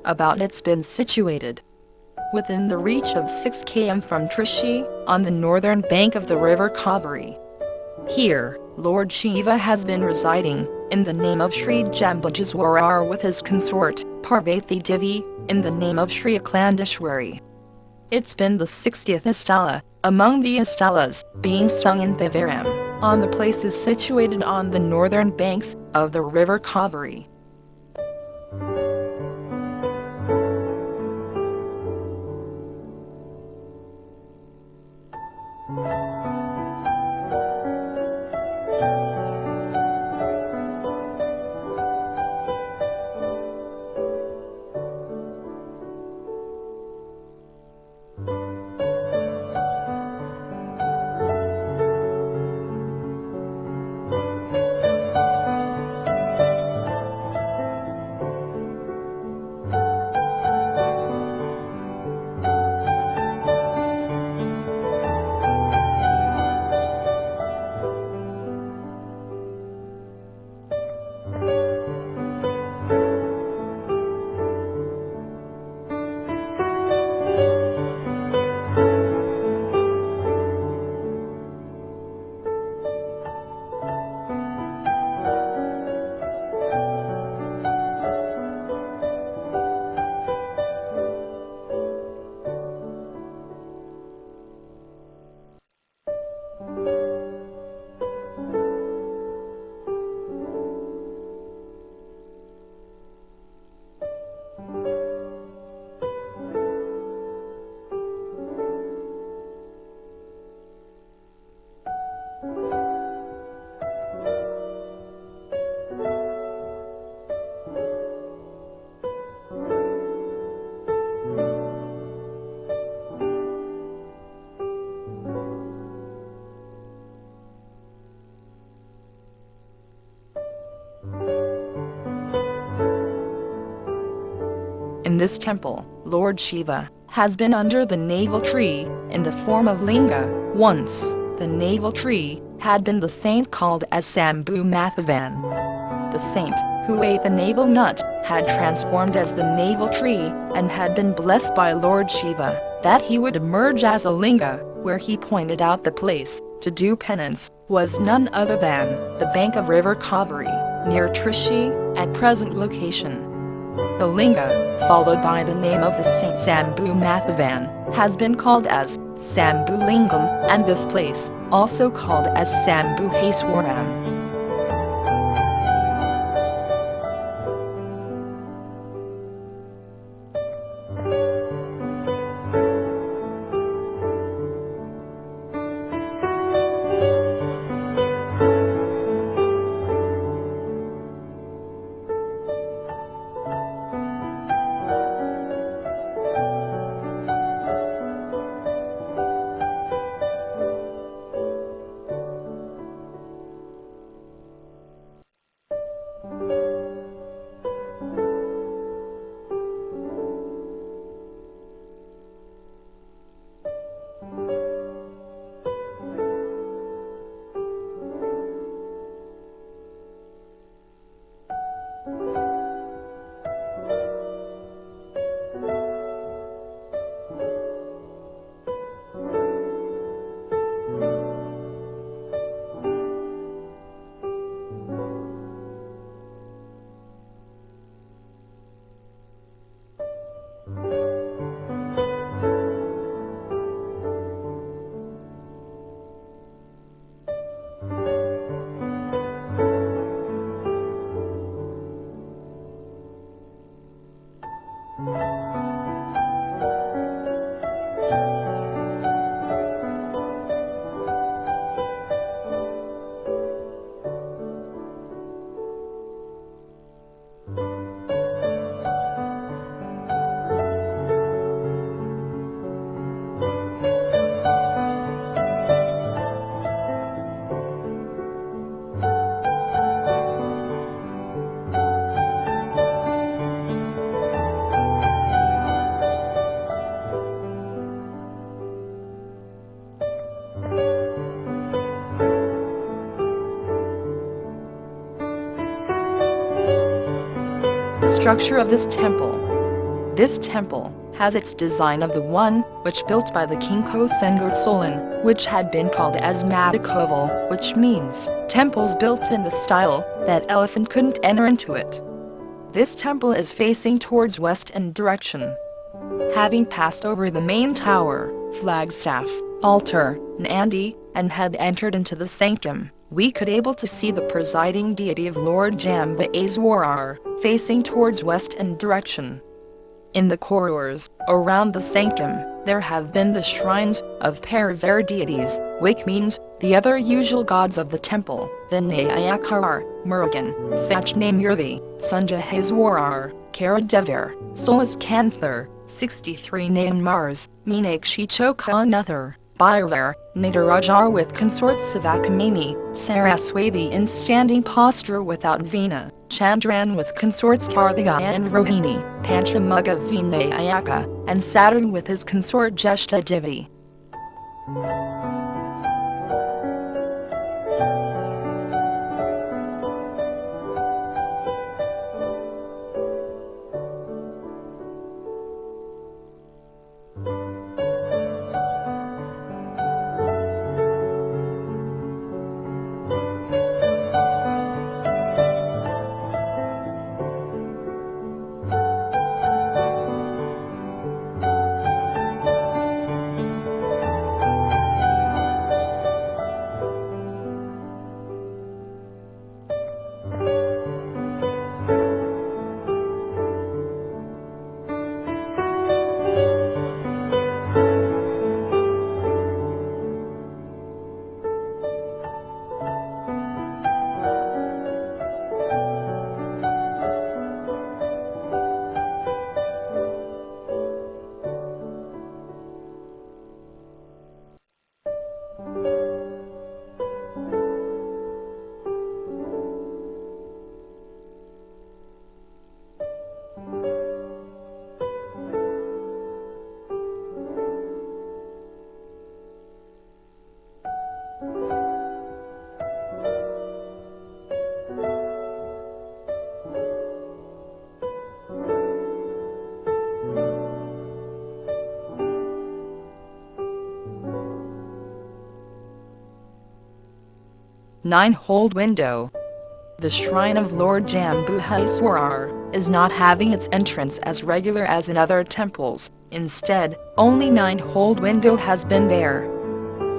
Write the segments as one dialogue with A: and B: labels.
A: About it's been situated within the reach of 6 km from Trichy, on the northern bank of the river Kaveri. Here, Lord Shiva has been residing, in the name of Sri Jambugeshwarar, with his consort, Parvati Devi, in the name of Sri Aklandeshwari. It's been the 60th Astala, among the Astalas, being sung in Thiruvanaikaval, on the places situated on the northern banks of the river Kaveri. In this temple, Lord Shiva has been under the navel tree, in the form of linga. Once, the navel tree had been the saint called as Sambhu Mathavan. The saint, who ate the navel nut, had transformed as the navel tree, and had been blessed by Lord Shiva, that he would emerge as a linga, where he pointed out the place, to do penance, was none other than, the bank of river Kaveri, near Trichy, at present location. The linga, followed by the name of the saint Sambhu Mathavan, has been called as Sambhu Lingam, and this place, also called as Sambhuheswaram. structure of this temple. This temple has its design of the one which built by the king Kochengat, which had been called as Madakovil, which means temples built in the style that elephant couldn't enter into it. This temple is facing towards west in direction. Having passed over the main tower, flagstaff, altar, Nandhi, and had entered into the sanctum, we could able to see the presiding deity of Lord Jambugeshwarar, facing towards west in direction. In the corridors, around the sanctum, there have been the shrines of Parivar deities, which means the other usual gods of the temple, Vinayakar, Murugan, Thatchinamurthy, Sundikeshwarar, devar, Somas kanthar, 63 Nayanmars, Meenakshi chokanathar, Biravar, Natarajar with consort Sivakami, Saraswathi in standing posture without veena, Chandran with consorts Karthigai Rohini, Pancha Vinayakar, and Saturn with his consort deity. Nine-holed window. The shrine of Lord Jambugeshwarar is not having its entrance as regular as in other temples. Instead, only 9-holed window has been there.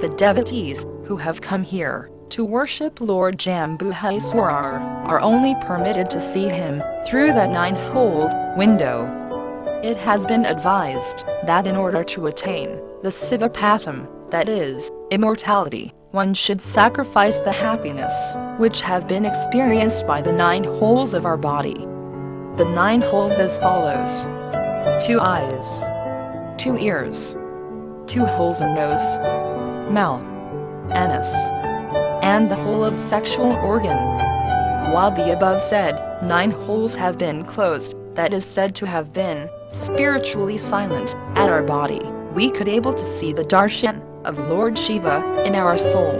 A: The devotees who have come here to worship Lord Jambugeshwarar are only permitted to see him through that 9-holed window. It has been advised that in order to attain the Sivapatham, that is, immortality, one should sacrifice the happiness which have been experienced by the 9 holes of our body. The 9 holes as follows: 2 eyes, 2 ears, 2 holes in nose, mouth, anus, and the hole of sexual organ. While the above said 9 holes have been closed, that is said to have been spiritually silent at our body, we could able to see the darshan of Lord Shiva in our soul.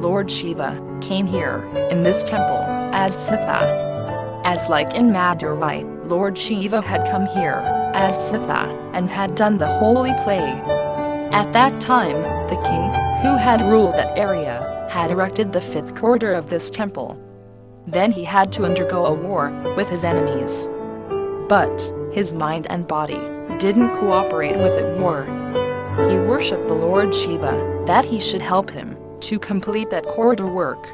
A: Lord Shiva, came here, in this temple, as Sitha. As like in Madurai, Lord Shiva had come here, as Sitha, and had done the holy play. At that time, the king, who had ruled that area, had erected the fifth corridor of this temple. Then he had to undergo a war with his enemies. But his mind and body didn't cooperate with the war. He worshipped the Lord Shiva, that he should help him to complete that corridor work.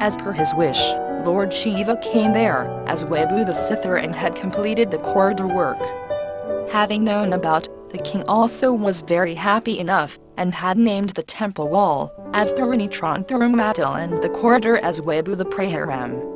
A: As per his wish, Lord Shiva came there as Webu the Sithar and had completed the corridor work. Having known about, the king also was very happy enough, and had named the temple wall as Thirunitran Thirumatil and the corridor as Webu the Praharam.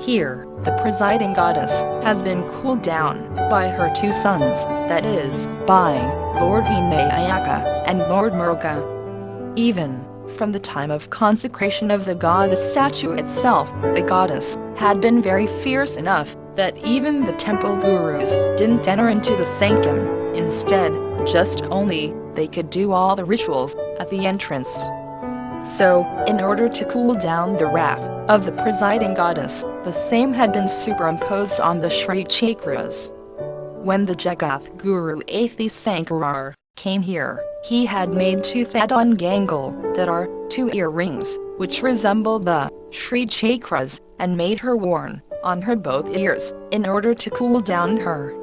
A: Here, the presiding goddess has been cooled down by her two sons, that is, by Lord Vinayakar and Lord Murugan. Even from the time of consecration of the goddess statue itself, the goddess had been very fierce enough that even the temple gurus didn't enter into the sanctum. Instead, just only they could do all the rituals at the entrance. So, in order to cool down the wrath of the presiding goddess, the same had been superimposed on the Shri Chakras. When the Jagat Guru Athi Sankarar came here, he had made two Thadon Gangal, that are, two earrings, which resemble the Shri Chakras, and made her worn on her both ears, in order to cool down her.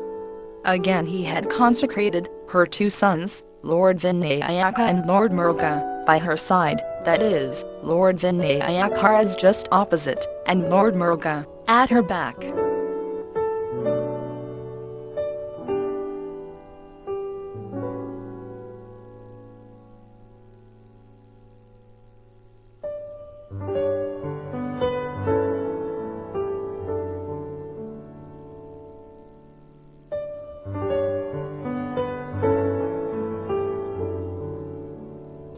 A: Again he had consecrated her two sons, Lord Vinayakar and Lord Murugan, by her side, that is, Lord Vinayakar as just opposite, and Lord Murugan at her back.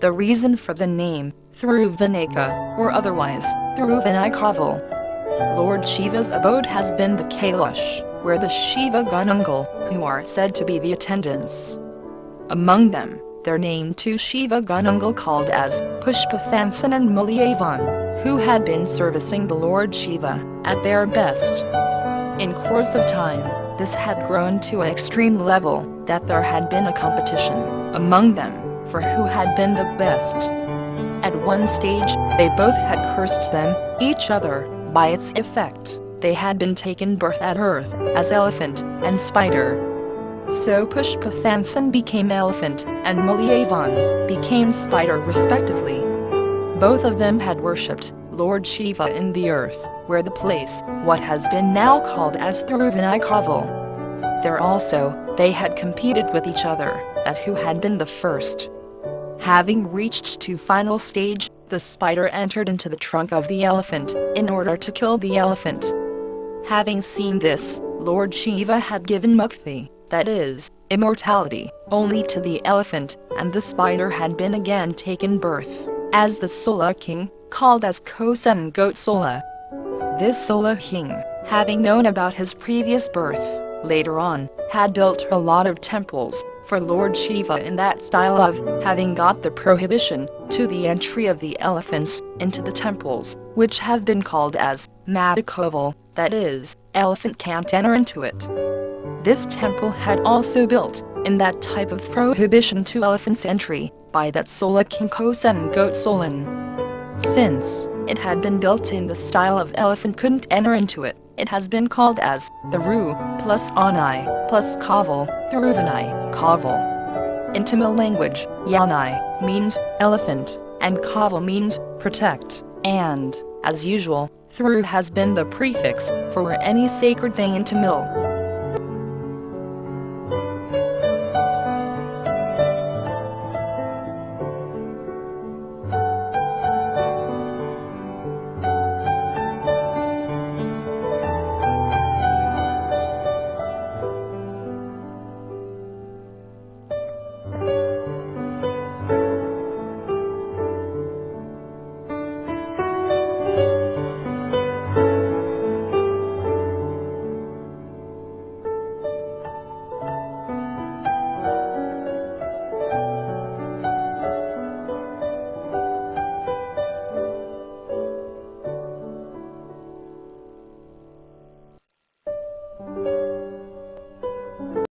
A: The reason for the name, Thiruvanaika, or otherwise, Thiruvanaikaval. Lord Shiva's abode has been the Kailash, where the Shiva Gunungal, who are said to be the attendants. Among them, there named two Shiva Gunungal called as Pushpathanthan and Mulyavan, who had been servicing the Lord Shiva at their best. In course of time, this had grown to an extreme level that there had been a competition among them for who had been the best. At one stage, they both had cursed each other. By its effect, they had been taken birth at earth as elephant and spider. So Pushpathanthan became elephant and Mulyavan became spider respectively. Both of them had worshipped Lord Shiva in the earth, where the place, what has been now called as Thiruvanaikaval. There also, they had competed with each other, at who had been the first. Having reached to final stage, the spider entered into the trunk of the elephant, in order to kill the elephant. Having seen this, Lord Shiva had given mukti, that is, immortality, only to the elephant, and the spider had been again taken birth, as the Sola king, called as Kosen Goat Sola. This Sola king, having known about his previous birth, later on, had built a lot of temples for Lord Shiva in that style of having got the prohibition to the entry of the elephants into the temples, which have been called as Madakovil, that is, elephant can't enter into it. This temple had also built, in that type of prohibition to elephants' entry, by that Sola King Kosen goat Solan. Since it had been built in the style of elephant couldn't enter into it, it has been called as Thiru plus Anai plus Kaval, Thiruvanaikaval. In Tamil language, Yanai means elephant, and Kaval means protect, and, as usual, Thiru has been the prefix for any sacred thing in Tamil.